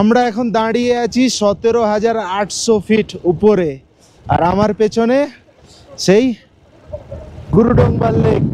আমরা এখন দাঁড়িয়ে আছি 17,800 ফিট উপরে, আর আমার পেছনে সেই Gurudongmar lake.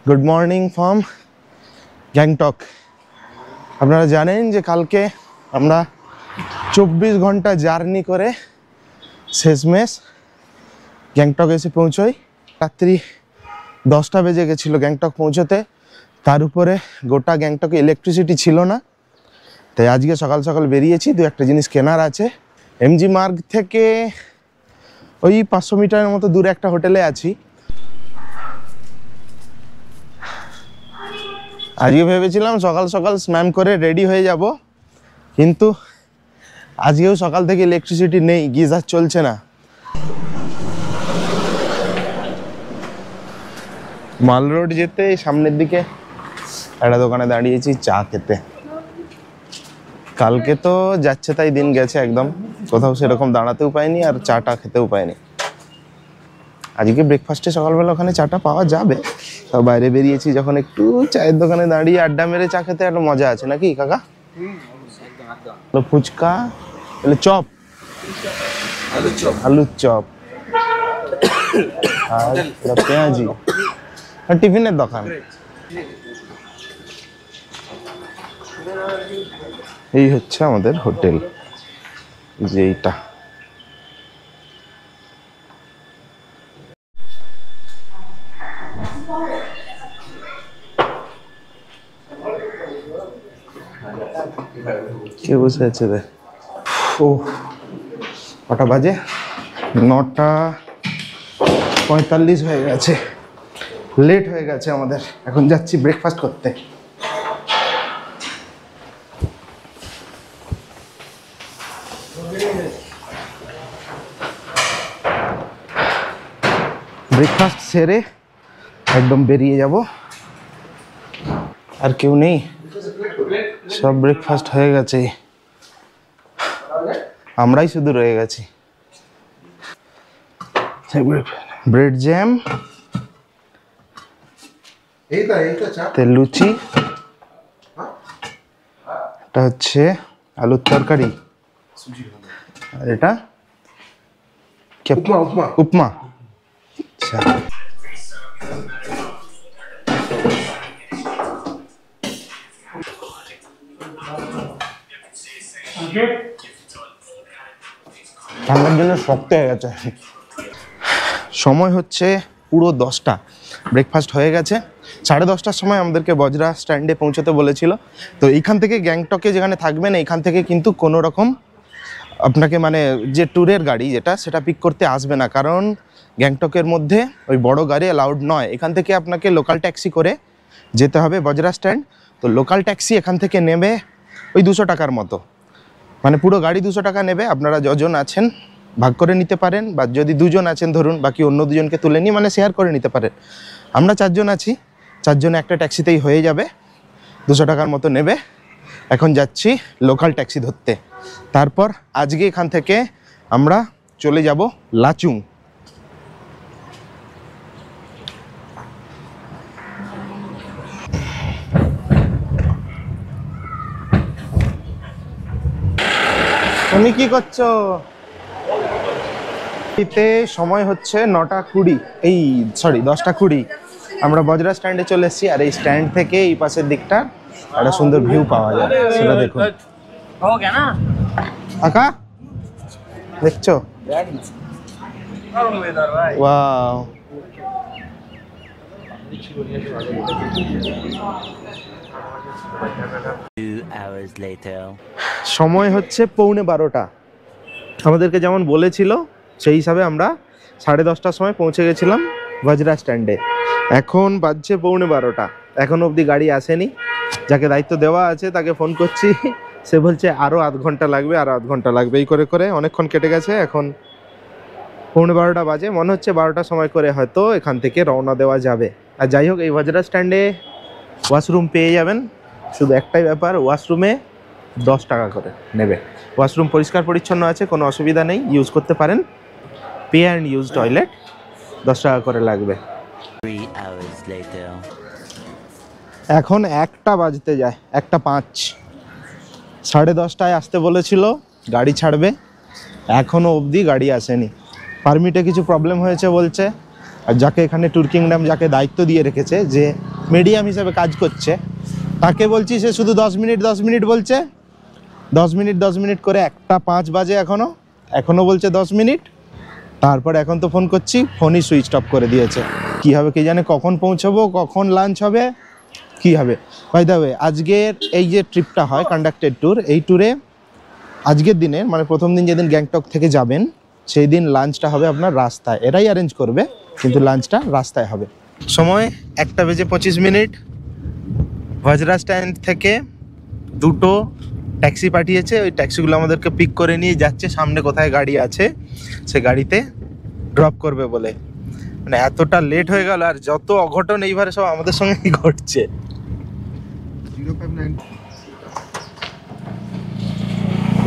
Good morning from Gangtok. আপনারা জানেন যে কালকে আমরা 24 ঘন্টা জার্নি করে শেষমেশ গ্যাংটক এসে পৌঁছই। রাত্রি 10টা বেজে গেছিলো গ্যাংটক পৌঁছতে। তার উপরে গোটা গ্যাংটকে ইলেকট্রিসিটি ছিল না, তাই আজকে সকাল সকাল বেরিয়েছি। দু একটা জিনিস কেনার আছে। এমজি মার্গ থেকে ওই 500 মিটারের মতো দূরে একটা হোটেলে আছি। আজকে ভেবেছিলাম সকাল সকাল স্নান করে রেডি হয়ে যাব, কিন্তু আজকেও সকাল থেকে ইলেকট্রিসিটি নেই, গিজার চলছে না। মাল রোড যেতে সামনের দিকে একটা দোকানে দাঁড়িয়েছি চা খেতে। কালকে তো যাচ্ছে তাই দিন গেছে, একদম কোথাও সেরকম দাঁড়াতেও পাইনি আর চাটা খেতেও পাইনি। আজকে ব্রেকফাস্টে সকালবেলা ওখানে চাটা পাওয়া যাবে, তো বাইরে বেরিয়েছি যখন একটু চায়ের দোকানে দাঁড়িয়ে আড্ডা মেরে চা খেতে একটা মজা আছে নাকি কাকা? ফুচকা, চপ, আলুর চপ আর পেঁয়াজি আর টিফিনের দোকান। এই হচ্ছে আমাদের হোটেল, যে এইটা। কে বসে আছে রে? ও কটা বাজে? 9:45 হয়ে গেছে। লেট হয়ে গেছে আমাদের। এখন যাচ্ছি ব্রেকফাস্ট করতে। ব্রেকফাস্ট সেরে একদম বেরিয়ে যাব। আর কেউ নেই, সব ব্রেকফাস্ট হয়ে গেছে, আমরাই শুধু রয়ে গেছি। ব্রেড জ্যাম, তেল লুচি, এটা হচ্ছে আলুর তরকারি, আর এটা উপমা। আচ্ছা, ঠান্ডার জন্য শক্ত হয়ে গেছে। সময় হচ্ছে পুরো 10টা। ব্রেকফাস্ট হয়ে গেছে। 10:30টার সময় আমাদেরকে বজরা স্ট্যান্ডে পৌঁছতে বলেছিল। তো এইখান থেকে গ্যাংটকে যেখানে থাকবেন, এইখান থেকে কিন্তু কোনো রকম আপনাকে মানে যে ট্যুরের গাড়ি যেটা, সেটা পিক করতে আসবে না, কারণ গ্যাংটকের মধ্যে ওই বড় গাড়ি অ্যালাউড নয়। এখান থেকে আপনাকে লোকাল ট্যাক্সি করে যেতে হবে বজরা স্ট্যান্ড। তো লোকাল ট্যাক্সি এখান থেকে নেবে ওই 200 টাকার মতো, মানে পুরো গাড়ি 200 টাকা নেবে। আপনারা যজন আছেন ভাগ করে নিতে পারেন, বা যদি 2 জন আছেন ধরুন, বাকি অন্য 2 জনকে তুলে নিয়ে মানে শেয়ার করে নিতে পারেন। আমরা 4 জন আছি, 4 জনে একটা ট্যাক্সিতেই হয়ে যাবে, 200 টাকার মতো নেবে। এখন যাচ্ছি লোকাল ট্যাক্সি ধরতে। তারপর আজকে এখান থেকে আমরা চলে যাব লাচুং। তুমি কি করছো? সময় হচ্ছে 9:20, এই সরি 10:20। আমরা বজরা স্ট্যান্ডে চলে এসেছি, আর এই স্ট্যান্ড থেকে এই পাশের দিকটা একটা সুন্দর ভিউ পাওয়া যায়, সেটা দেখুন। কাকা দেখছো? ওয়াও, সময় হচ্ছে 11:15। আমাদেরকে যেমন বলেছিল সেই হিসাবে আমরা 10:30টার সময় পৌঁছে গেছিলাম বজরা স্ট্যান্ডে। এখন বাজছে 11:15। এখন অবধি গাড়ি আসেনি। যাকে দায়িত্ব দেওয়া আছে তাকে ফোন করছি, সে বলছে আরও আধ ঘন্টা লাগবে, আরও আধ ঘন্টা লাগবে। এই করে করে অনেকক্ষণ কেটে গেছে। এখন 11:15 বাজে, মনে হচ্ছে 12টার সময় করে হয়তো এখান থেকে রওনা দেওয়া যাবে। আর যাই হোক, এই ভাজরা স্ট্যান্ডে ওয়াশরুম পেয়ে যাবেন। শুধু একটাই ব্যাপার, ওয়াশরুমে 10 টাকা করে নেবে। ওয়াশরুম পরিষ্কার পরিচ্ছন্ন আছে, কোনো অসুবিধা নেই, ইউজ করতে পারেন। পে অ্যান্ড ইউজ টয়লেট, 10 টাকা করে লাগবে। 3 hours later. এখন 1টা বাজতে যায়, 1:05। 10:30টায় আসতে বলেছিল, গাড়ি ছাড়বে, এখনও অবধি গাড়ি আসেনি। পারমিটে কিছু প্রবলেম হয়েছে বলছে। আর যাকে এখানে ট্যুর কিংডম যাকে দায়িত্ব দিয়ে রেখেছে, যে মিডিয়াম হিসেবে কাজ করছে, তাকে বলছি, সে শুধু 10 মিনিট বলছে। 10 মিনিট করে 1:05 বাজে, এখনও বলছে 10 মিনিট। তারপর এখন তো ফোন করছি, ফোনই সুইচ অফ করে দিয়েছে। কী হবে কে জানে, কখন পৌঁছবো, কখন লাঞ্চ হবে, কী হবে। বাই দ্য ওয়ে, আজকের এই যে ট্রিপটা হয় কন্ডাক্টেড ট্যুর, এই ট্যুরে আজকের দিনে মানে প্রথম দিন যেদিন গ্যাংটক থেকে যাবেন, সেই দিন লাঞ্চটা হবে আপনার রাস্তায়। এরাই অ্যারেঞ্জ করবে, কিন্তু লাঞ্চটা রাস্তায় হবে। সময় 1:25। ভাজরা স্ট্যান্ড থেকে 2টো ট্যাক্সি পাঠিয়েছে। ওই ট্যাক্সিগুলো আমাদেরকে পিক করে নিয়ে যাচ্ছে সামনে কোথায় গাড়ি আছে, সে গাড়িতে ড্রপ করবে বলে। মানে এতটা লেট হয়ে গেল, আর যত অঘটন এইবারে সব আমাদের সঙ্গেই ঘটছে। 059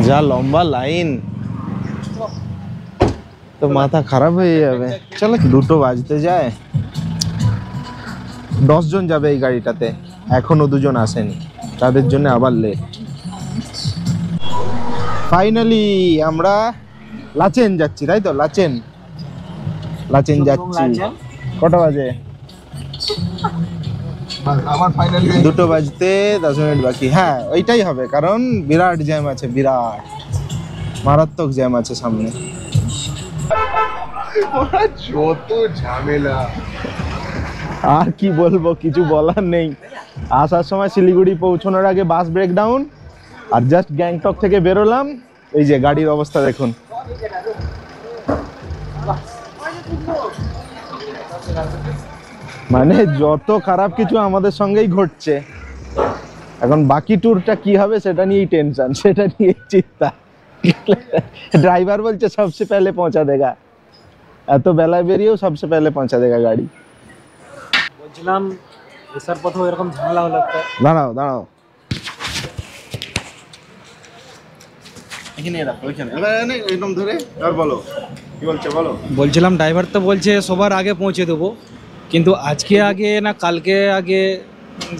যা লম্বা লাইন, তো মাথা খারাপ হয়ে যাবে। চলো, 2টো বাজতে যায়, 10 জন যাবে এই গাড়িটাতে, এখনো 2 জন আসেনি, তাদের জন্য আবার লেট। ফাইনালি আমরা লাচেন যাচ্ছি, তাই তো? লাচেন যাচ্ছি। কটা বাজে? আমার ফাইনালি 2টো বাজতে 10 মিনিট বাকি। হ্যাঁ, ওইটাই হবে, কারণ বিরাট জ্যাম আছে, বিরাট মারাত্মক জ্যাম আছে সামনে। যত ঝামেলা, আর কি বলবো, কিছু বলার নেই। আসার সময় শিলিগুড়ি পৌঁছানোর আগে বাস ব্রেকডাউন, আর জাস্ট গ্যাংটক থেকে বেরোলাম, এই যে গাড়ির অবস্থা দেখুন। মানে যত খারাপ কিছু আমাদের সঙ্গেই ঘটছে। এখন বাকি ট্যুরটা কি হবে সেটা নিয়েই টেনশন, সেটা নিয়ে চিন্তা। ড্রাইভার বলছে সবসে পহলে পৌঁছা দেগা, এত বেলায় বেরিয়েও সবসে পহলে পৌঁছা দেগা গাড়ি। বলছিলাম এসার পথেও এরকম ঝামেলা হলো একটা। দাঁড়াও দাঁড়াও, এখানে রাখো, ওইখানে একদম ধরে। আর বলো কি বলছে, বলো। বলছিলাম ড্রাইভার তো বলছে সবার আগে পৌঁছে দেবো, কিন্তু আজকে আগে না কালকে আগে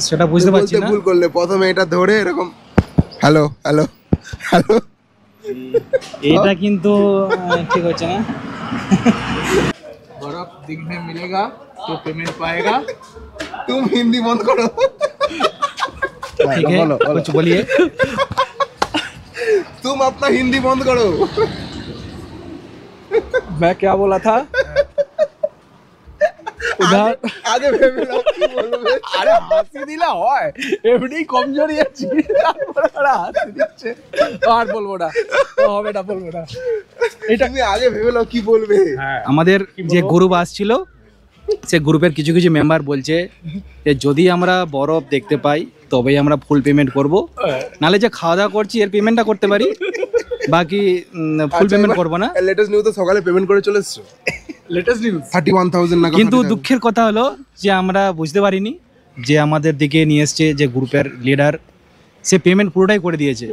সেটা বুঝতে পারছি না। ভুল করলে প্রথমে এটা ধরে এরকম হ্যালো হ্যালো হ্যালো, এটা কিন্তু ঠিক হচ্ছে না। बर्फ दिखने मिलेगा तो पेमेंट पाएगा। तुम हिंदी बंद करो। ठीक है, कुछ बोलिए। तुम अपना हिंदी बंद करो। मैं क्या बोला था उधर? আগে ভেবে নাও কি বলবে। আরে হাসি দিলা হয়, এমনি কমজোরি আছে, তারপরে আরে হাসি দিচ্ছে। আর বলবো না, হবে না, বলবো না। এটা তুমি আগে ভেবে নাও কি বলবে। আমাদের যে গ্রুপ আসছিল, সে গ্রুপের কিছু কিছু মেম্বার বলছে যে যদি আমরা বরফ দেখতে পাই তবেই আমরা ফুল পেমেন্ট করব, নালে যে খাওয়া দাওয়া করছি এর পেমেন্টটা করতে পারি, বাকি ফুল পেমেন্ট করব না। লেটেস্ট নিউজ তো সকালে পেমেন্ট করে চলে এসেছো। লেটেস্ট নিউজ 31,000 না। কিন্তু দুঃখের কথা হলো যে আমরা বুঝতে পারিনি যে আমাদের দিকে নিয়ে এসছে যে গ্রুপের লিডার, সে পেমেন্ট পুরোটাই করে দিয়েছে।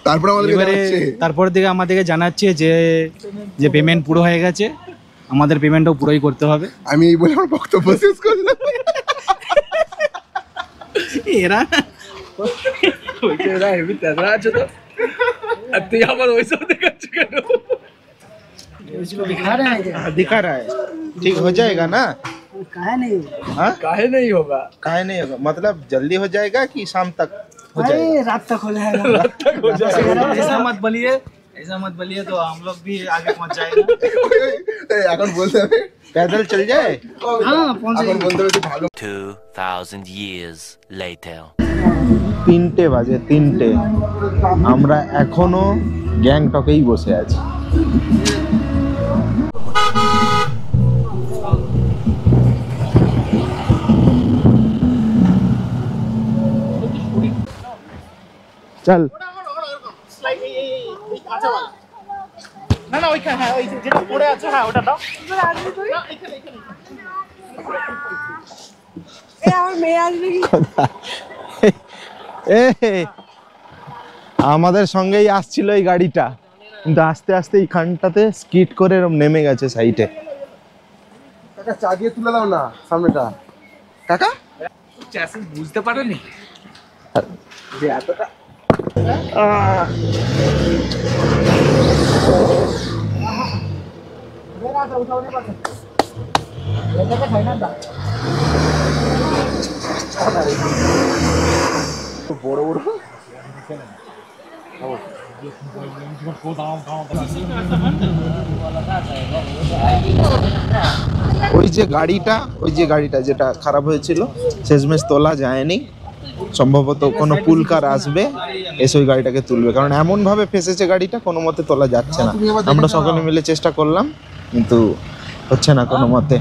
তারপর আমাদের এবারে তারপরের দিকে আমাদেরকে জানাচ্ছে যে পেমেন্ট পুরো হয়ে গেছে, আমাদের পেমেন্টও পুরোই করতে হবে। আমি এই বলে আমার বক্তব্য শেষ করলাম। এরা এরা হেভি তেজরা আছে তো, আর তুই আবার ওইসব দেখাচ্ছিস কেন? दिखा रहा है, ठीक हो जाएगा ना? काहे नहीं होगा? हाँ, काहे नहीं होगा? काहे नहीं होगा मतलब जल्दी हो जाएगा कि शाम तक हो जाएगा? रात तक हो जाएगा। रात तक हो जाएगा। ऐसा मत बोलिए, ऐसा मत बोलिए, तो हम लोग भी आगे पहुंच जाएगा। এখন বলতে হবে पैदल चल जाए। हाँ पहुंच এখন বলতে হবে ভালো। 2,000 years later. 3টে বাজে, 3টে। আমরা এখনো গ্যাংটকেই বসে আছি। चल না না ওইখানে, হ্যাঁ ওই যেটা পড়ে আছে, হ্যাঁ ওটা দাও। আমার মেয়ে আসবে কি? আমাদের সঙ্গেই আসছিল এই গাড়িটা, কিন্তু আস্তে আস্তে এইখানটাতে স্কিড করে এরম নেমে গেছে সাইডে। কাকা চা দিয়ে তুলে দাও না সামনেটা। কাকা চ্যাসিস বুঝতে পারেনি যে এতটা। বড় বড় ওই যে গাড়িটা যেটা খারাপ হয়েছিল শেষমেশ তোলা যায়নি। সম্ভবত কোনো পুলকার আসবে, এসে ওই গাড়িটাকে তুলবে, কারণ এমন ভাবে ফেসেছে গাড়িটা কোনো মতে তোলা যাচ্ছে না। আমরা সকলে মিলে চেষ্টা করলাম, কিন্তু হচ্ছে না কোনো মতে।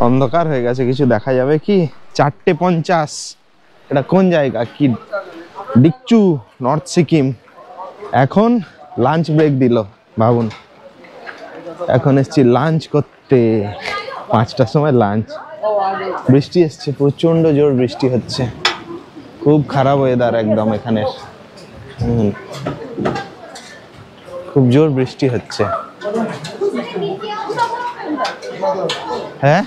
অন্ধকার হয়ে গেছে, কিছু দেখা যাবে কি? 4:50। এটা কোন জায়গা? কি ডিকচু, নর্থ সিকিম। এখন লাঞ্চ ব্রেক দিল, ভাবুন। এখন এসছি লাঞ্চ করতে, 5টার সময় লাঞ্চ। বৃষ্টি এসছে, প্রচন্ড জোর বৃষ্টি হচ্ছে, খুব খারাপ ওয়েদার একদম এখানের। খুব জোর বৃষ্টি হচ্ছে। হ্যাঁ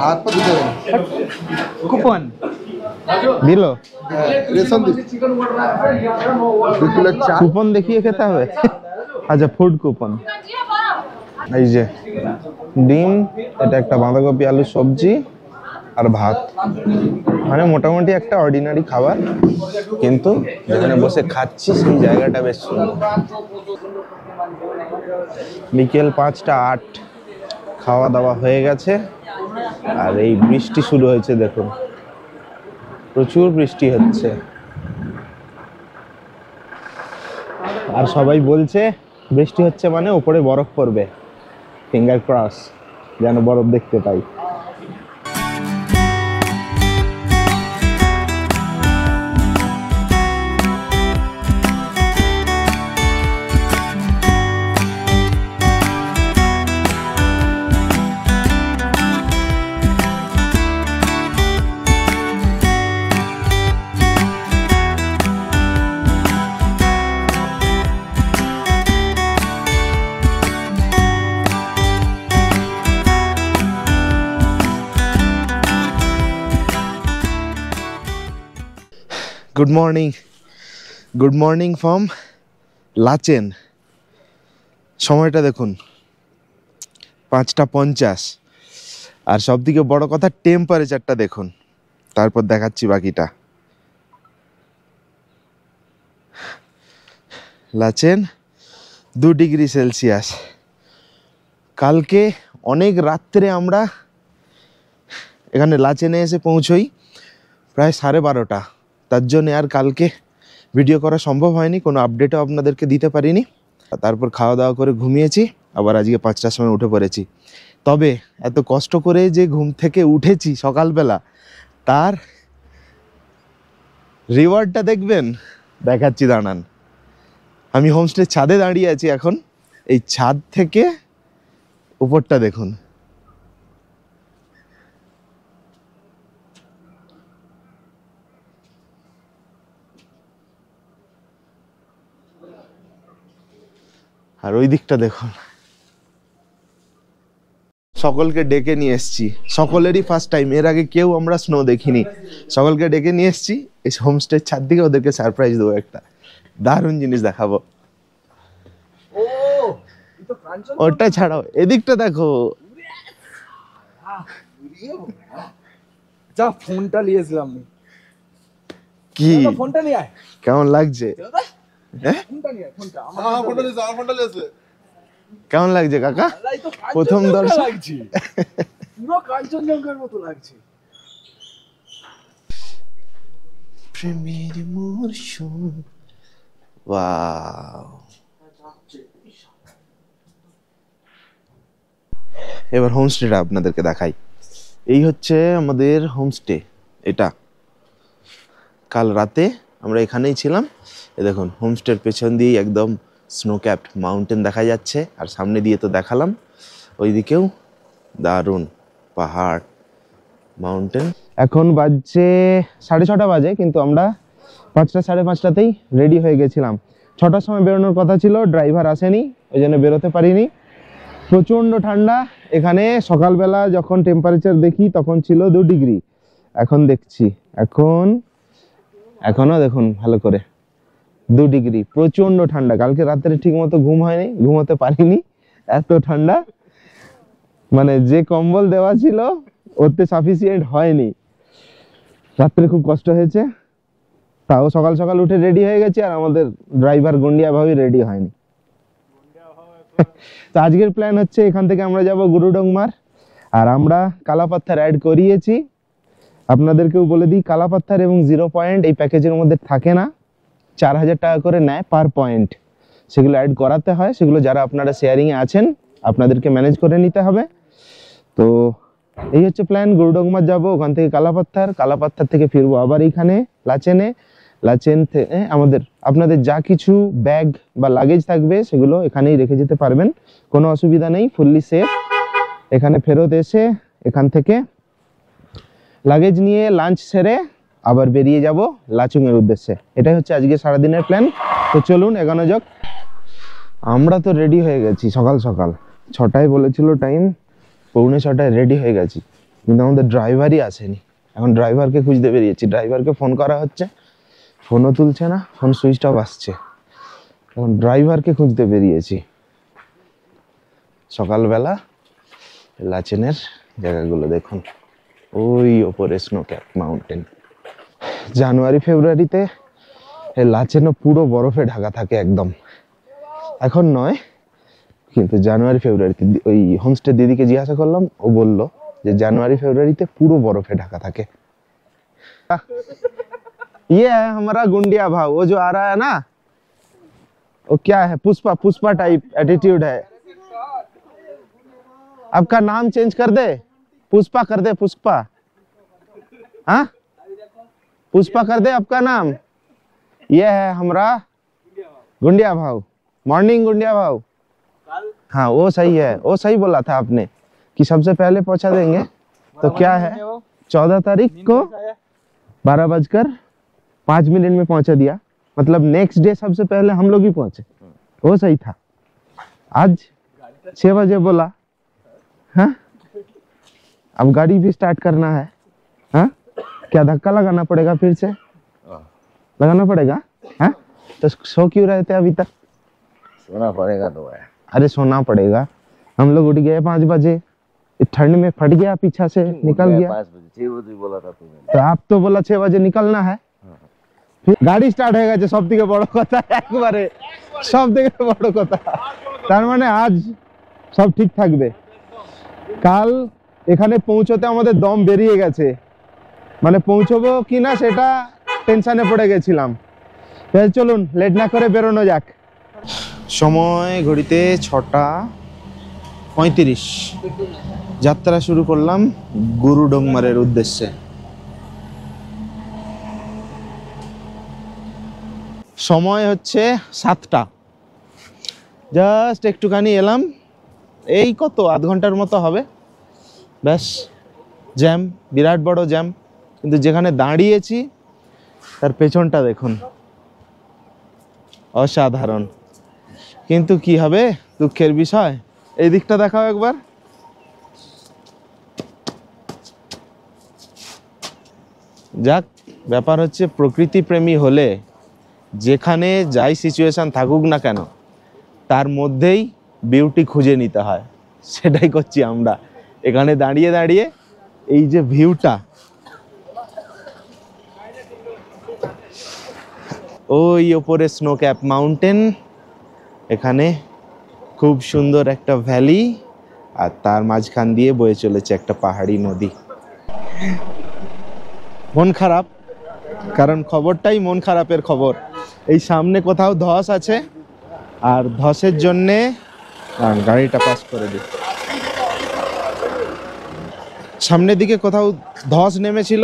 হাত পা ধুতে হবে। কুপন দিল, রেশন দিচ্ছি। 2 প্লেট চা। কুপন দেখিয়ে খেতে হবে। আচ্ছা, ফুড কুপন। এই যে ডিম, এটা একটা বাঁধাকপি আলু সবজি আর ভাত, মানে মোটামুটি একটা অর্ডিনারি খাবার, কিন্তু যেখানে বসে খাচ্ছি সেই জায়গাটা বেশ সুন্দর। বিকেল 5:08, খাওয়া দাওয়া হয়ে গেছে, আর এই বৃষ্টি শুরু হয়েছে, দেখুন প্রচুর বৃষ্টি হচ্ছে। আর সবাই বলছে বৃষ্টি হচ্ছে মানে উপরে বরফ পড়বে। ফিঙ্গার ক্রস, যেন বরফ দেখতে পাই। Good morning from Lachen. সময়টা দেখুন 5:50, আর সব থেকে বড় কথা টেম্পারেচারটা দেখুন, তারপর দেখাচ্ছি বাকিটা। Lachen 2 degree Celsius. কালকে অনেক রাত্রে আমরা এখানে লাচেনে এসে পৌঁছই প্রায় 12:30। তার জন্য আর কালকে ভিডিও করা সম্ভব হয়নি, কোনো আপডেটও আপনাদেরকে দিতে পারিনি। তারপর খাওয়া দাওয়া করে ঘুমিয়েছি, আবার আজকে 5টার সময় উঠে পড়েছি। তবে এত কষ্ট করে যে ঘুম থেকে উঠেছি সকালবেলা, তার রিওয়ার্ডটা দেখবেন, দেখাচ্ছি, দাঁড়ান। আমি হোমস্টের ছাদে দাঁড়িয়ে আছি এখন। এই ছাদ থেকে উপরটা দেখুন। আর ওই দিকটা দেখুন। সকলকে ডেকে নিয়ে এসছি, সকলেরই ফার্স্ট টাইম, এর আগে কেউ আমরা স্নো দেখিনি। সকলকে ডেকে নিয়ে এসছি এই হোমস্টের ছাদ দিকে, ওদেরকে সারপ্রাইজ দেবো, একটা দারুণ জিনিস দেখাবো। ওটা ছাড়াও এদিকটা দেখো। যা ফোনটা নিয়েছিলাম, কি ফোনটা নিয়ে আয়। কেমন লাগছে? হ্যাঁ, ফোনটা নিয়ে আয়, ফোনটা আমার আমার ফোনটা দিয়েছে, আমার ফোনটা দিয়েছে। কেমন লাগছে কাকা? প্রথম দর্শন। লাগছে, পুরো পুরো কাঞ্চনজঙ্ঘার মতো লাগছে। প্রেমের মরশুম, ওয়াও। এবার হোমস্টেটা আপনাদেরকে দেখাই। এই হচ্ছে আমাদের হোমস্টে। এটা কাল রাতে আমরা এখানেই ছিলাম। এই দেখুন হোমস্টের পেছন দিয়ে একদম স্নো ক্যাপড মাউন্টেন দেখা যাচ্ছে, আর সামনে দিয়ে তো দেখালাম, ওইদিকেও দারুণ পাহাড়, মাউন্টেন। এখন বাজছে 6:30 বাজে, কিন্তু আমরা 5টা 5:30তেই রেডি হয়ে গেছিলাম। 6টার সময় বেরোনোর কথা ছিল, ড্রাইভার আসেনি, ওই জন্য বেরোতে পারিনি। প্রচণ্ড ঠান্ডা এখানে। সকালবেলা যখন টেম্পারেচার দেখি তখন ছিল 2 ডিগ্রি, এখন দেখছি এখনো দেখুন ভালো করে 2 ডিগ্রি, প্রচণ্ড ঠান্ডা। কালকে রাত্রে ঠিক মতো ঘুম হয়নি, ঘুমোতে পারিনি, এত ঠান্ডা। মানে যে কম্বল দেওয়া ছিল ওতে সাফিসিয়েন্ট হয়নি, রাত্রে খুব কষ্ট হয়েছে। তাও সকাল সকাল উঠে রেডি হয়ে গেছি, আর আমাদের ড্রাইভার গন্ডিয়া ভাবে রেডি হয়নি। তো আজকের প্ল্যান হচ্ছে এখান থেকে আমরা যাব গুরুডংমার, আর আমরা কালাপাত্থার অ্যাড করিয়েছি। আপনাদেরকেও বলে দিই, কালাপাত্থার এবং 0 পয়েন্ট এই প্যাকেজের মধ্যে থাকে না, 4000 টাকা করে নেয় পার পয়েন্ট। সেগুলো অ্যাড করাতে হয়, সেগুলো যারা আপনারা শেয়ারিংয়ে আছেন আপনাদেরকে ম্যানেজ করে নিতে হবে। তো এই হচ্ছে প্ল্যান, গুরুডংমার যাব, ওখান থেকে কালাপাত্থার থেকে ফিরবো আবার এইখানে লাচেন থেকে আপনাদের যা কিছু ব্যাগ বা লাগেজ থাকবে সেগুলো এখানেই রেখে যেতে পারবেন, কোনো অসুবিধা নেই, ফুললি সেফ। এখানে ফেরত এসে এখান থেকে লাগেজ নিয়ে লাঞ্চ সেরে আবার বেরিয়ে যাব লাচুংয়ের উদ্দেশ্যে। এটাই হচ্ছে আজকে সারাদিনের প্ল্যান। তো চলুন এগোনো যাক। আমরা তো রেডি হয়ে গেছি সকাল সকাল, 6টায় বলেছিল টাইম, 6:45 রেডি হয়ে গেছি, কিন্তু আমাদের ড্রাইভারই আসেনি। এখন ড্রাইভারকে খুঁজতে বেরিয়েছি, ড্রাইভারকে ফোন করা হচ্ছে, ফোনও তুলছে না, ফোন সুইচ অফ আসছে। এখন ড্রাইভারকে খুঁজতে বেরিয়েছি সকালবেলা। লাচেনের জায়গাগুলো দেখুন, ওই ওপরে স্নো ক্যাপ মাউন্টেন। জানুয়ারি ফেব্রুয়ারিতে লাচেনও পুরো বরফে ঢাকা থাকে একদম, এখন নয়, কিন্তু জানুয়ারি ফেব্রুয়ারিতে। ওই হোমস্টে দিদিকে জিজ্ঞাসা করলাম, ও বলল যে জানুয়ারি ফেব্রুয়ারিতে পুরো বরফে ঢাকা থাকে। ये है हमारा गुंडिया भाव, वो जो आ रहा है ना, वो क्या है, पुष्पा टाइप एटीट्यूड है। आपका नाम चेंज कर दे, पुष्पा कर दे, पुष्पा। हाँ, पुष्पा कर दे आपका नाम। ये है हमारा गुंडिया भाव, मॉर्निंग गुंडिया भाव। हाँ वो सही है, वो सही बोला था आपने कि सबसे पहले पहुंचा देंगे। तो क्या है, 14 तारीख को 12:05 में पहुंचा दिया, मतलब नेक्स्ट डे सबसे पहले हम लोग ही पहुंचे, वो सही था। आज 6 बजे बोला। हाँ, अब गाड़ी भी स्टार्ट करना है। हाँ, क्या धक्का लगाना पड़ेगा फिर से? लगाना पड़ेगा। हाँ, तो सो क्यों रहे थे अभी तक? सोना पड़ेगा तो है। अरे सोना पड़ेगा, हम लोग उठ गए 5 बजे, ठंड में फट गया, पीछा से निकल गया। 5 बजे 6 बजे बोला था तुमने। तो आप तो बोला 6 बजे निकलना है। फिर गाड़ी स्टार्ट হয়ে গেছে, সবথেকে বড় কথা, একবারে সবথেকে বড় কথা। তার মানে আজ সব ঠিক থাকবে। কাল এখানে পৌঁছতে আমাদের দম বেরিয়ে গেছে, মানে পৌঁছবো কিনা সেটা টেনশনে পড়ে গেছিলাম। চলুন লেট না করে বেরোনো যাক। সময় ঘড়িতে 6:35, যাত্রা শুরু করলাম গুরুডংমারের উদ্দেশ্যে। সময় হচ্ছে 7টা, জাস্ট একটুখানি এলাম, এই কত আধ ঘন্টার মতো হবে, ব্যাস। জ্যাম, বিরাট বড় জ্যাম, কিন্তু যেখানে দাঁড়িয়েছি তার পেছনটা দেখুন, অসাধারণ। কিন্তু কি হবে, দুঃখের বিষয়, এই দিকটা দেখাও একবার। যাক, ব্যাপার হচ্ছে প্রকৃতি প্রেমী হলে যেখানে যাই সিচুয়েশন থাকুক না কেন তার মধ্যেই বিউটি খুঁজে নিতে হয়, সেটাই করছি আমরা। এখানে দাঁড়িয়ে দাঁড়িয়ে এই যে ভিউটা, ওই ওপরে স্নো ক্যাপ মাউন্টেন, এখানে খুব সুন্দর একটা ভ্যালি, আর তার মাঝখান দিয়ে বয়ে চলেছে একটা পাহাড়ি নদী। মন খারাপ, কারণ খবরটাই মন খারাপের খবর। এই সামনে কোথাও ধস আছে, আর ধসের জন্যে গাড়িটা পাস করে দিই। সামনের দিকে কোথাও ধস নেমেছিল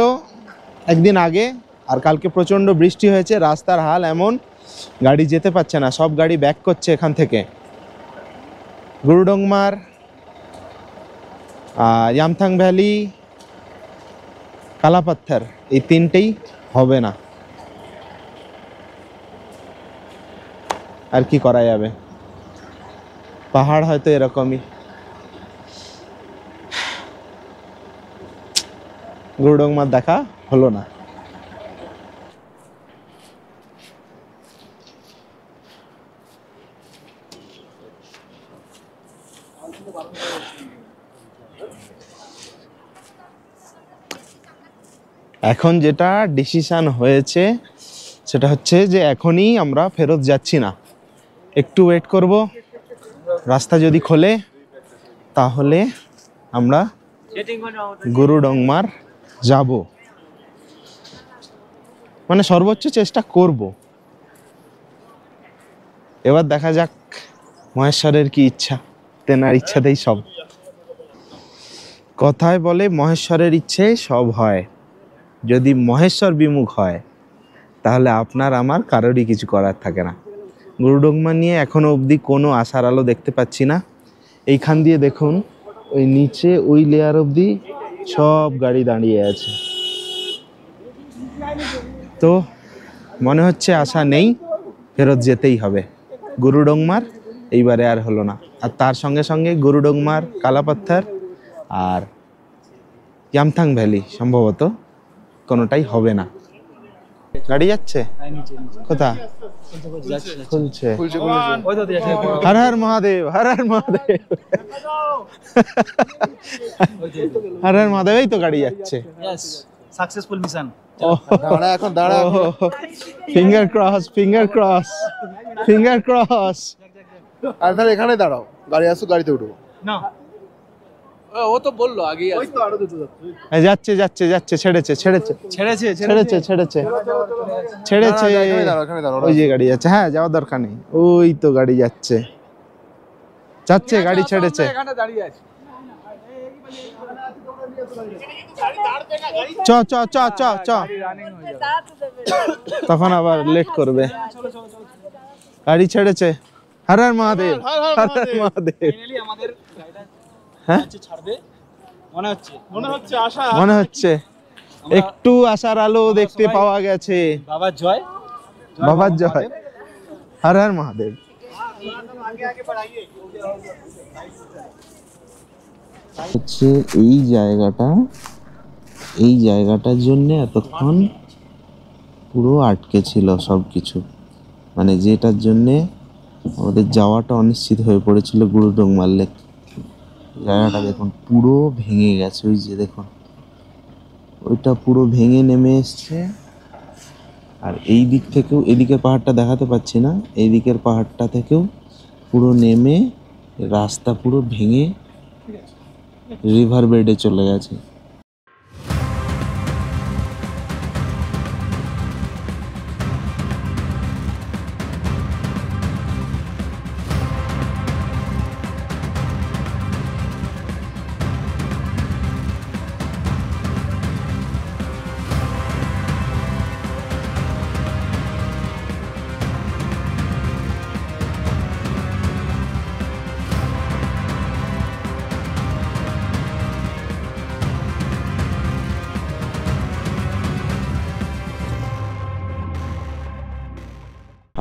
একদিন আগে, আর কালকে প্রচণ্ড বৃষ্টি হয়েছে। রাস্তার হাল এমন, গাড়ি যেতে পারছে না, সব গাড়ি ব্যাক করছে এখান থেকে। গুরুডংমার, ইয়ামথাং ভ্যালি, কালাপাথর, এই তিনটেই হবে না। আর কি করা যাবে, পাহাড় হয়তো এরকমই। গুরুডংমার দেখা হলো না। এখন যেটা ডিসিশন হয়েছে সেটা হচ্ছে যে এখনই আমরা ফেরত যাচ্ছি না, একটু ওয়েট করব। রাস্তা যদি খোলে তাহলে আমরা গুরুডংমার যাব, মানে সর্বোচ্চ চেষ্টা করব। এবার দেখা যাক মহেশ্বরের কি ইচ্ছা, তেনার ইচ্ছাতেই সব। কথায় বলে মহেশ্বরের ইচ্ছে সব হয়। যদি মহেশ্বর বিমুখ হয় তাহলে আপনার আমার কারোরই কিছু করার থাকে না। গুরুডংমা নিয়ে এখনো অবধি কোনো আশার আলো দেখতে পাচ্ছি না। এইখান দিয়ে দেখুন, ওই নিচে ওই লেয়ার অবধি সব গাড়ি দাঁড়িয়ে আছে। তো মনে হচ্ছে আশা নেই, ফেরত যেতেই হবে। গুরুডংমার এইবারে আর হলো না। আর তার সঙ্গে সঙ্গে গুরুডংমার, কালাপাথর আর ইয়ামথাং ভ্যালি সম্ভবত কোনোটাই হবে না। গাড়ি যাচ্ছে কোথা? খুলছে। হর হর মহাদেব, হর হর মহাদেব, হর হর মহাদেব। এই তো গাড়ি যাচ্ছে। Successful mission. দাঁড়া, এখন দাঁড়া। Finger cross, finger cross, finger cross. আর তাহলে এখানে দাঁড়াও, গাড়ি আসুক, গাড়িতে উঠবো। না, ও তো বললো আগেই ওই তো আরো দুটো যাচ্ছে। যাচ্ছে যাচ্ছে যাচ্ছে, ছেড়েছে ছেড়েছে ছেড়েছে ছেড়েছে ছেড়েছে ছেড়েছে। এখানে দাঁড়াও, এখানে দাঁড়াও। ওই যে গাড়ি যাচ্ছে, হ্যাঁ যাওয়ার দরকার নেই। ওই তো গাড়ি যাচ্ছে, যাচ্ছে, গাড়ি ছেড়েছে। এখানে দাঁড়িয়ে আছে। চ চ চ চ চ, তখন আবার লেট করবে। গাড়ি ছেড়েছে। হর হর মহাদেব, হর হর মহাদেব। ফাইনালি আমাদের গাড়িটা হ্যাঁ ছাড়বে মনে হচ্ছে আশা মনে হচ্ছে একটু আশার আলো দেখতে পাওয়া গেছে। বাবার জয়, বাবার জয়, হর হর মহাদেব। হচ্ছে এই জায়গাটার জন্য এতক্ষণ পুরো আটকে ছিল সবকিছু, মানে যেটার জন্যে আমাদের যাওয়াটা অনিশ্চিত হয়ে পড়েছিল গুরুডংমার লেক। জায়গাটা দেখুন পুরো ভেঙে গেছে, ওই যে দেখুন ওইটা পুরো ভেঙে নেমে এসছে। আর এই দিক থেকেও, এদিকের পাহাড়টা দেখাতে পাচ্ছি না, এই দিকের পাহাড়টা থেকেও পুরো নেমে রাস্তা পুরো ভেঙে রিভার বেডে চলে গেছে।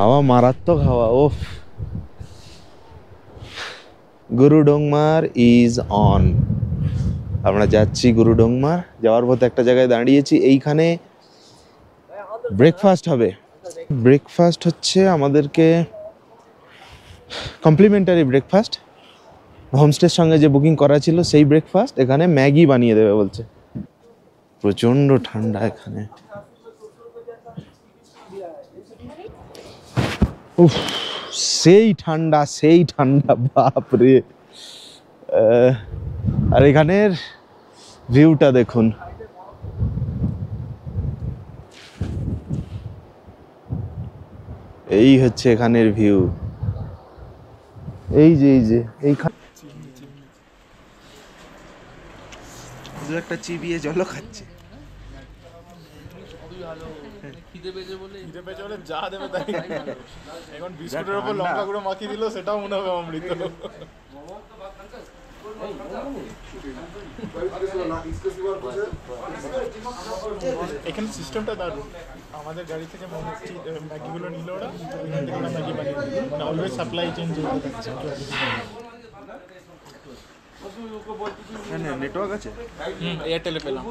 হাওয়া মারাত্মক হাওয়া। ওফ, গুরুডংমার ইজ অন। আমরা যাচ্ছি গুরুডংমার। যাওয়ার পথে একটা জায়গায় দাঁড়িয়েছি, এইখানে ব্রেকফাস্ট হবে। ব্রেকফাস্ট হচ্ছে আমাদেরকে কমপ্লিমেন্টারি ব্রেকফাস্ট, হোমস্টের সঙ্গে যে বুকিং করা ছিল সেই ব্রেকফাস্ট। এখানে ম্যাগি বানিয়ে দেবে বলছে। প্রচণ্ড ঠান্ডা এখানে। উফ, সেই ঠান্ডা, সেই ঠান্ডা, বাপ রে। আর এখানের ভিউটা দেখুন, এই হচ্ছে এখানের ভিউ। এই যে এইখানে একটা চিবিয়ে জলও খাচ্ছে। যা দেবে তাই। এখন বিস্কুটের উপর লঙ্কা গুঁড়ো মাখিয়ে দিল, সেটাও মনে হবে অমৃত। এখানে সিস্টেমটা দারুণ। আমাদের গাড়ি থেকে ম্যাগিগুলো নিল ওরা, এখান থেকে ওরা ম্যাগি বানিয়ে দিল, মানে অলওয়েজ সাপ্লাই চেঞ্জ হতে থাকছে। নেটওয়ার্ক আছে, এয়ারটেলে পেলাম।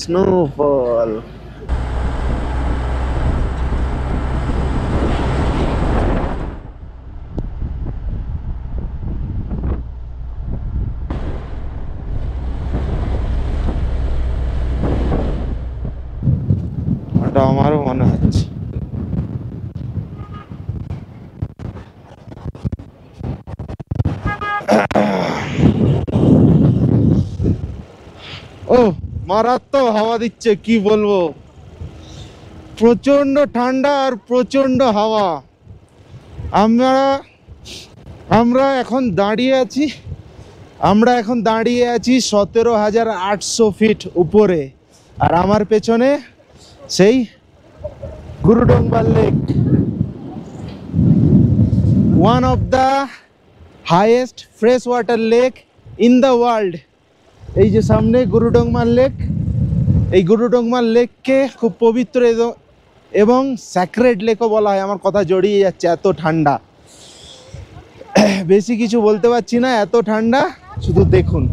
স্নোফল। ওটা আমারও মনে হচ্ছে। ও মারাত্মক হাওয়া দিচ্ছে, কি বলবো, প্রচন্ড ঠান্ডা আর প্রচন্ড হাওয়া। আমরা এখন দাঁড়িয়ে আছি 17,800 ফিট উপরে, আর আমার পেছনে সেই Gurudongmar lake, one of the highest fresh water lake in the world. এই যে সামনে গুরুডংমার লেক, এই গুরুডংমার লেককে খুব পবিত্র এবং স্যাক্রেড লেকও বলা হয়। আমার কথা জড়িয়ে যাচ্ছে, এত ঠান্ডা, বেশি কিছু বলতে পারছি না, এত ঠান্ডা, শুধু দেখুন।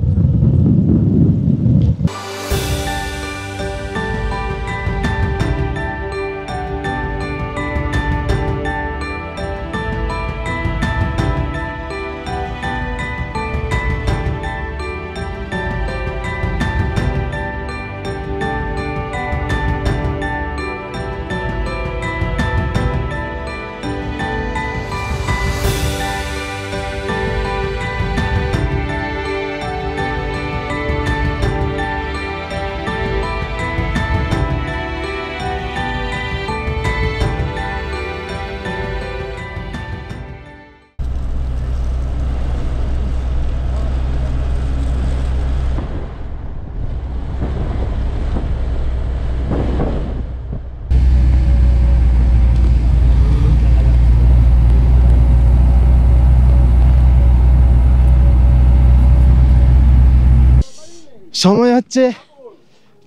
সময় হচ্ছে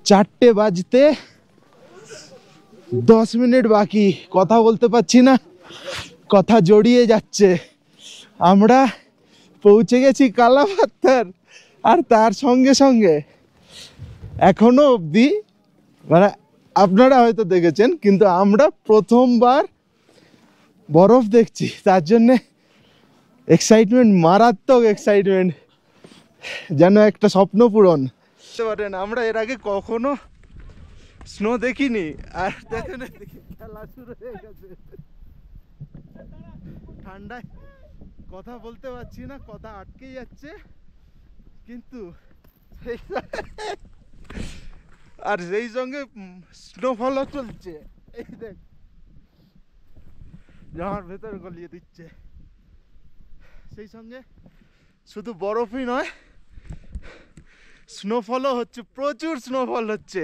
4টে বাজতে 10 মিনিট বাকি। কথা বলতে পারছি না, কথা জড়িয়ে যাচ্ছে। আমরা পৌঁছে গেছি কালাপাত্তার, আর তার সঙ্গে সঙ্গে এখনো অবধি, মানে আপনারা হয়তো দেখেছেন, কিন্তু আমরা প্রথমবার বরফ দেখছি, তার জন্যে এক্সাইটমেন্ট, মারাত্মক এক্সাইটমেন্ট, যেন একটা স্বপ্ন পূরণ। পারেন আমরা এর আগে কখনো স্নো দেখিনি, আর দেখেন খেলা শুরু হয়ে গেছে। ঠান্ডায় কথা বলতে পারছি না, কথা আটকে যাচ্ছে, কিন্তু আর সেই সঙ্গে স্নোফলও চলছে। এই দেখ, জামার ভেতর গলিয়ে দিচ্ছে। সেই সঙ্গে শুধু বরফই নয়, স্নোফলও হচ্ছে, প্রচুর স্নোফল হচ্ছে।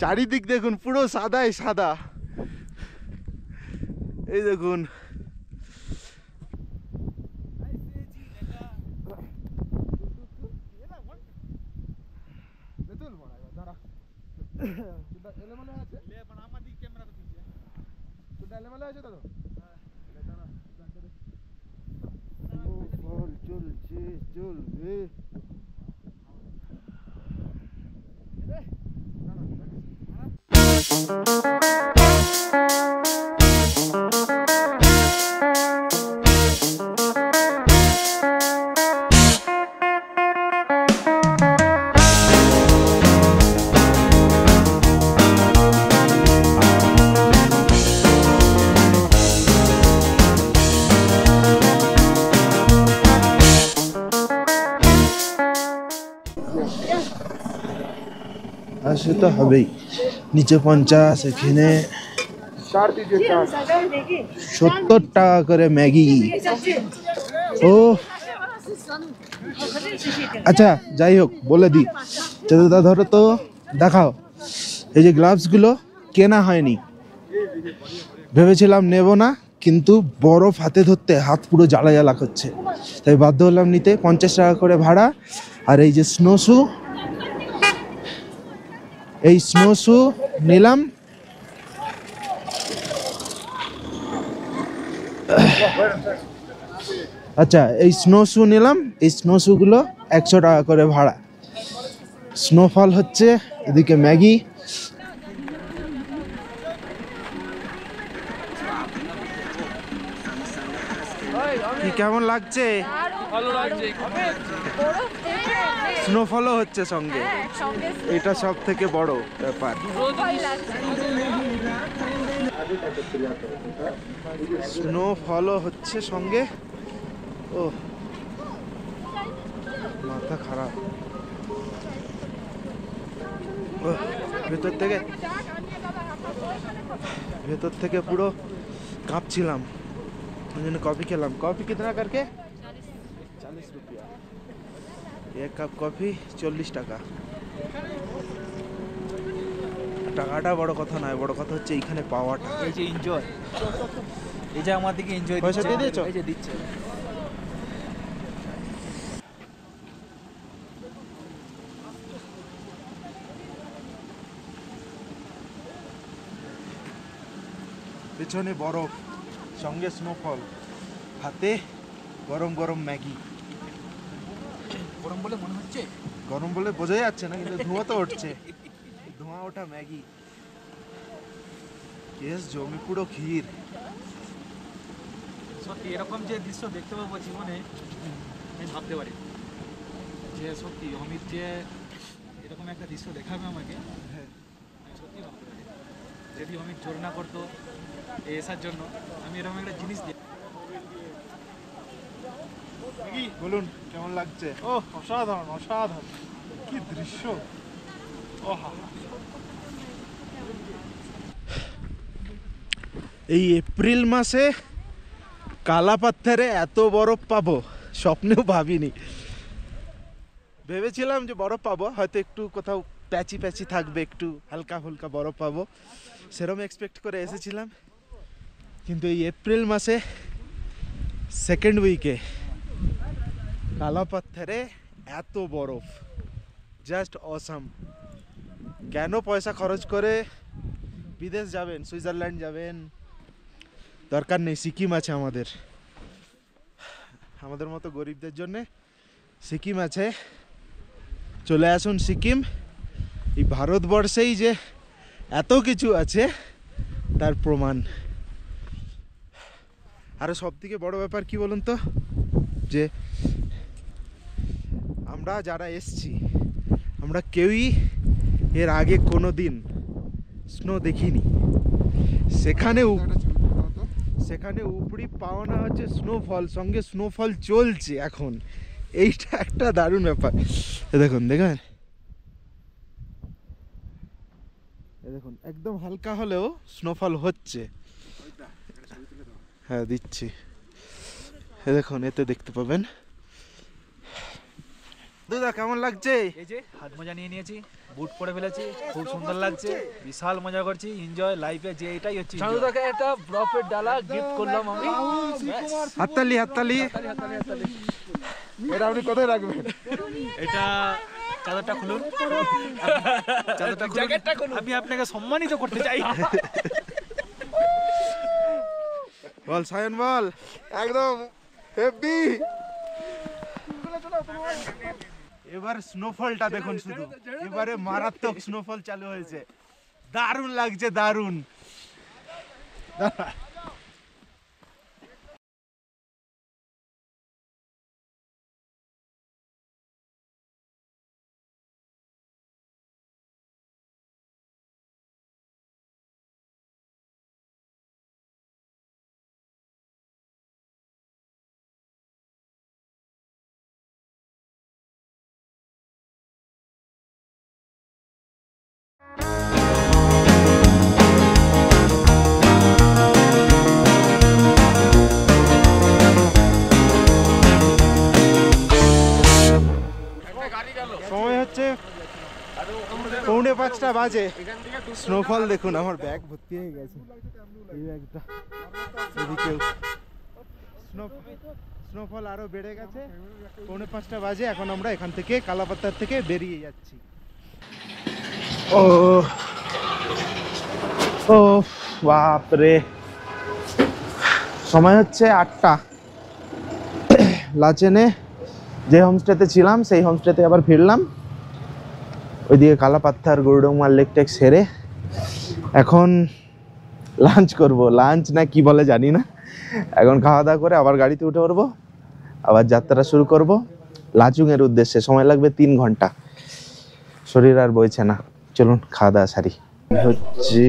চারিদিক দেখুন, পুরো সাদাই সাদা। এই দেখুন, চলছে চলবে। আসে তো হবেই, নিচে 50, এখানে 70 টাকা করে ম্যাগি। ও আচ্ছা যাই হোক বলে দিই, দাদা ধরো তো, দেখাও এই যে গ্লাভসগুলো কেনা হয়নি, ভেবেছিলাম নেব না, কিন্তু বরফ হাতে ধরতে হাত পুরো জ্বালা জ্বালা করছে, তাই বাধ্য হলাম নিতে। 50 টাকা করে ভাড়া। আর এই যে স্নো শু, এই স্নো শু নিলাম। আচ্ছা এই স্নো শু নিলাম, এই স্নো শুগুলো 100 টাকা করে ভাড়া। স্নোফল হচ্ছে, এদিকে ম্যাগি। কি কেমন লাগছে? স্নোফলও হচ্ছে সঙ্গে, এটা সব থেকে বড় ব্যাপার। স্নোফলও হচ্ছে সঙ্গে। ও মাথা খারাপ, ভেতর থেকে পুরো কাঁপছিলাম, ওই জন্য কফি খেলাম। কফি কিতনা করকে? 40 রুপিয়া। এক কাপ কফি 40 টাকা। টাকাটা বড় কথা নয়, বড় কথা হচ্ছে এইখানে পাওয়াটা। এই যে এনজয়, এই যে আমার দিকে এনজয় পয়সা দিয়ে দিয়েছো? এই যে দিচ্ছে। পেছনে বরফ, সঙ্গে স্নোফল, হাতে গরম গরম ম্যাগি। গরম বলে মনে হচ্ছে, গরম বলে বোঝা যাচ্ছে না, কিন্তু ধোঁয়া তো উঠছে, ধোঁয়া ওঠা ম্যাগি। কেস জমি পুরো ক্ষীর। সত্যি এরকম যে দৃশ্য দেখতে পাবো জীবনে আমি ভাবতে পারি, যে সত্যি অমিত যে এরকম একটা দৃশ্য দেখাবে আমাকে, আমি সত্যি ভাবতে পারি। যদি অমিত জোর না করতো এই আসার জন্য, আমি এরকম একটা জিনিস বলুন কেমন লাগছে? ও অসাধারণ অসাধারণ, কি দৃশ্য! ওহা, এই এপ্রিল মাসে কালা পাথরে এত বরফ পাবো স্বপ্নেও ভাবিনি। ভেবেছিলাম যে বরফ পাবো, হয়তো একটু কোথাও প্যাচি প্যাচি থাকবে, একটু হালকা ফুলকা বরফ পাবো, সেরকম এক্সপেক্ট করে এসেছিলাম। কিন্তু এই এপ্রিল মাসে সেকেন্ড উইকে কালা পাথরে এত বরফ, জাস্ট অসাম। কেন পয়সা খরচ করে বিদেশ যাবেন, সুইজারল্যান্ড যাবেন, দরকার নেই। সিকিম আছে আমাদের, আমাদের মতো গরিবদের জন্য সিকিম আছে। চলে আসুন সিকিম। এই ভারতবর্ষেই যে এত কিছু আছে তার প্রমাণ। আরও সব থেকে বড় ব্যাপার কি বলুন তো, যে আমরা যারা এসছি, আমরা কেউই এর আগে কোনো দিন স্নো দেখিনি। সেখানে উপরি পাওনা হচ্ছে স্নোফল, সঙ্গে স্নোফল চলছে এখন। এইটা একটা দারুণ ব্যাপার। দেখুন দেখেন, দেখুন একদম হালকা হলেও স্নোফল হচ্ছে। হ্যাঁ দিচ্ছি, দেখুন এতে দেখতে পাবেন। দাদা কেমন লাগছে? এই যে হাত মোজা নিয়ে নিয়েছি, বুট পরে ফেলেছি, খুব সুন্দর লাগছে, বিশাল মজা করছি, এনজয় লাইফে, যে এটাই হচ্ছে। চাঁদুদাকে একটা বরফের ডালা গিফট করলাম আমি। হাততালি হাততালি। এটা আপনি কোথায় রাখবেন? এটা চাদরটা খুলুন, চাদরটা খুলুন, আমি আপনাকে সম্মানিত করতে চাই। বল সায়ন বল, একদম হেভি। এবার স্নোফলটা দেখুন শুধু, এবারে মারাত্মক স্নোফল চালু হয়েছে, দারুণ লাগছে, দারুণ। সময় হচ্ছে 4:45 বাজে। স্নোফল দেখুন, আমার ব্যাগ ভর্তি হয়ে গেছে, এই ব্যাগটা। এদিকেও স্নোফল আরো বেড়ে গেছে। 4:45 বাজে, এখন আমরা এখান থেকে কালাপাতার থেকে বেরিয়ে যাচ্ছি। ও ও বাপরে, সময় হচ্ছে 8টা। লাচেনে যে হোমস্টেতে ছিলাম সেই হোমস্টেতে আবার ফিরলাম। ওইদিকে কালাপাত্থার গরুডুমার লেক টেক সেরে এখন লাঞ্চ করব। লাঞ্চ না কি বলে জানি না। এখন খাওয়া দাওয়া করে আবার গাড়িতে উঠে পড়বো, আবার যাত্রা শুরু করব লাচুংয়ের উদ্দেশ্যে। সময় লাগবে 3 ঘন্টা, শরীর আর বইছে না। চলুন খাওয়া দাওয়া সারি। হচ্ছে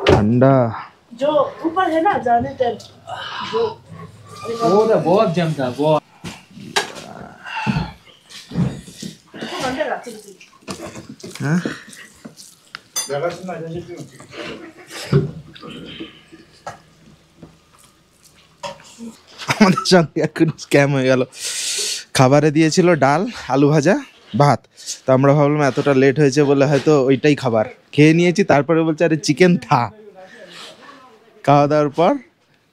ঠান্ডা। जो ऊपर है ना जाने तक वो तो बहुत जमता, बहुत। হ্যাঁ আমাদের সঙ্গে এখন স্ক্যাম হয়ে গেল। খাবারে দিয়েছিল ডাল, আলু ভাজা, ভাত। তো আমরা ভাবলাম এতটা লেট হয়েছে বলে হয়তো ওইটাই খাবার, খেয়ে নিয়েছি। তারপরে বলছে আরে চিকেন থা। খাওয়া দাওয়ার পর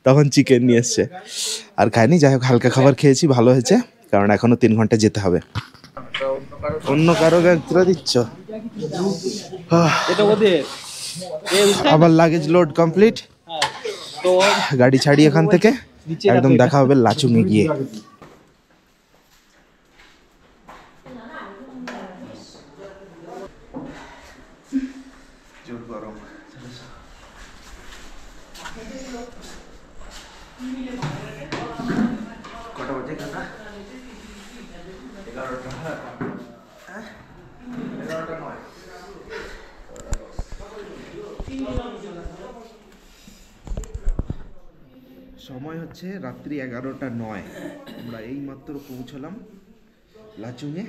তখন চিকেন নিয়ে এসছে, আর খাইনি। যাই হোক, হালকা খাবার খেয়েছি, ভালো হয়েছে, কারণ এখনো 3 ঘন্টা যেতে হবে। অন্য কারো গাড়িটা দিচ্ছ? এটা ওদের আবার লাগেজ লোড কমপ্লিট, তো গাড়ি ছাড়ি এখান থেকে। একদম দেখা হবে লাচুংয়ে গিয়ে। কটা বাজে কাকা? 11টা। 11টা নয়। সময় হচ্ছে রাত্রি 11টা 9। আমরা এইমাত্র পৌঁছলাম লাচুংয়ে।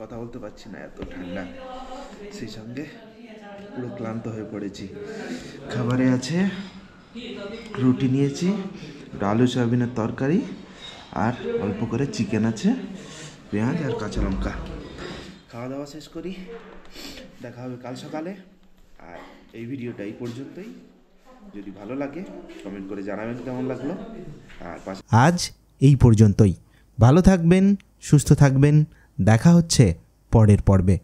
কথা বলতে পারছি না, এত ঠান্ডা, সেই সঙ্গে পুরো ক্লান্ত হয়ে পড়েছি। খাবারে আছে রুটি নিয়েছি, আলু সয়াবিনের তরকারি, আর অল্প করে চিকেন আছে, পেঁয়াজ আর কাঁচা লঙ্কা। খাওয়া দাওয়া শেষ করি, দেখা হবে কাল সকালে। আর এই ভিডিওটা এই পর্যন্তই। যদি ভালো লাগে কমেন্ট করে জানাবেন কেমন লাগলো। আর আজ এই পর্যন্তই। ভালো থাকবেন, সুস্থ থাকবেন। দেখা হচ্ছে পরের পর্বে।